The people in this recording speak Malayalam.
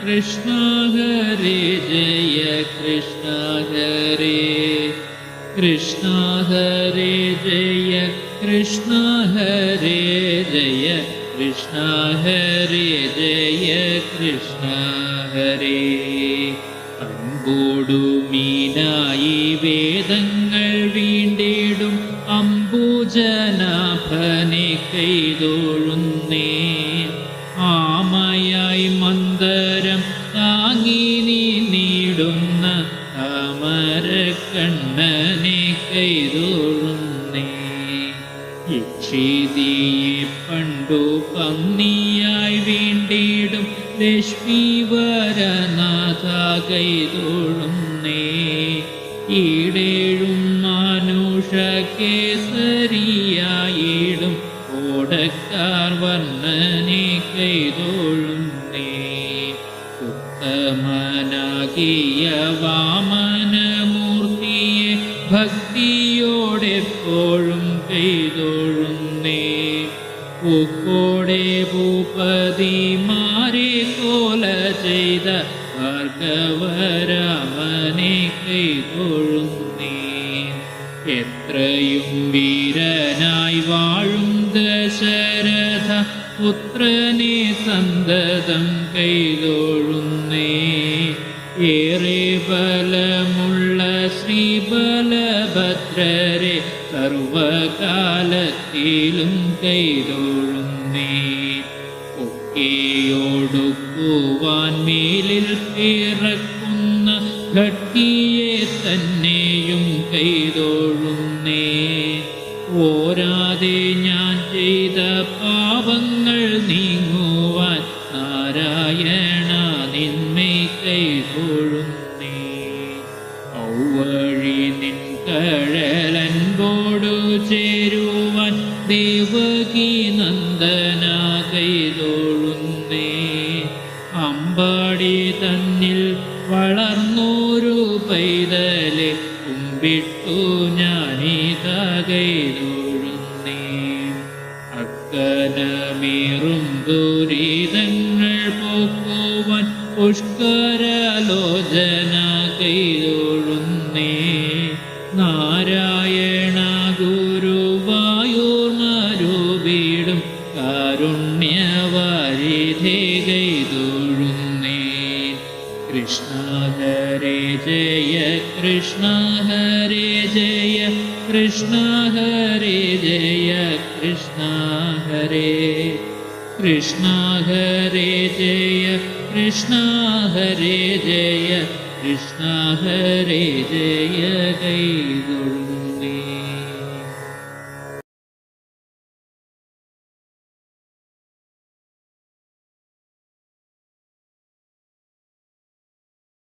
കൃഷ്ണ ഹരേ ജയ കൃഷ്ണ ഹരേ കൃഷ്ണ ഹരേ ജയ കൃഷ്ണ ഹരേ ജയ കൃഷ്ണ ഹരേ ജയ കൃഷ്ണ ഹരേ. അമ്പോടു മീനായി വേദങ്ങൾ വീണ്ടിടും അംബുജനാഭനെ കൈതൊഴുന്നേ. ആമയായി മന്ദരം താങ്ങി നീടുന്ന താമരക്കണ്ണനെ കൈതൊഴുന്നേ. യക്ഷിതിയെ പണ്ടു പന്നിയായി വീണ്ടിടും ലക്ഷ്മീവരനാഥ കൈതൊഴുന്നേ. ഈടേഴും മാനുഷ കേസരിയായിടും ഓടക്കാർ വർണ്ണനെ കൈതൊഴുന്നേ. ഉത്തമനാകിയ വാമനമൂർത്തിയെ ഭക്തിയോടെപ്പോഴും കൈതൊഴുന്നേ. പൂക്കോടെ ഭൂപതിമാരെ കോല ചെയ്ത ഭാർഗവരാമനെ കൈതൊഴുന്നേ. എത്രയും വീരനായി വാഴും ദശരഥ പുത്രനെ സന്തതം കൈതൊഴുന്നേ. ഏറെ ബലമുള്ള ശ്രീബലഭദ്രരെ സർവകാലത്തിലും കൈതൊഴുന്നേ. ഒക്കെയോടുക്കുവാൻ മേലിൽ പിറക്കുന്ന ഘട്ടിയെ തന്നെയും കൈതൊഴുന്നേ. ഓരാതെ ഞാൻ ചെയ്ത പാപങ്ങൾ നീങ്ങുവാൻ നാരായണ നിന്മേ കൈതൊഴുന്നേ. ഔവഴി നിൻ കഴലൻപോടു ചേരുവാൻ ദേവകി നന്ദന കൈതൊഴുന്നേ. അമ്പാടി തന്നിൽ വളർന്നോരു പൈതലെ കുമ്പിട്ടു ഞാനീത കൈതൊഴുന്നേ. അക്കനമേറും ദുരിതങ്ങൾ പോക്കുവാൻ പുഷ്കരലോചന കൈതൊഴുന്നേ. നാരായണ ഗുരുവായൂർ മരുവീടും കാരുണ്യവാരിധേ കൈതൊഴുന്നേ. കൃഷ്ണ ഹരേ ജയ കൃഷ്ണ ഹരേ ജയ കൃഷ്ണ ഹരേ ജയ കൃഷ്ണ ഹരേ കൃഷ്ണ ഹരേ ജയ കൃഷ്ണ ഹരേ ജയ കൃഷ്ണ ഹരേ ജയ കൈതൊഴു.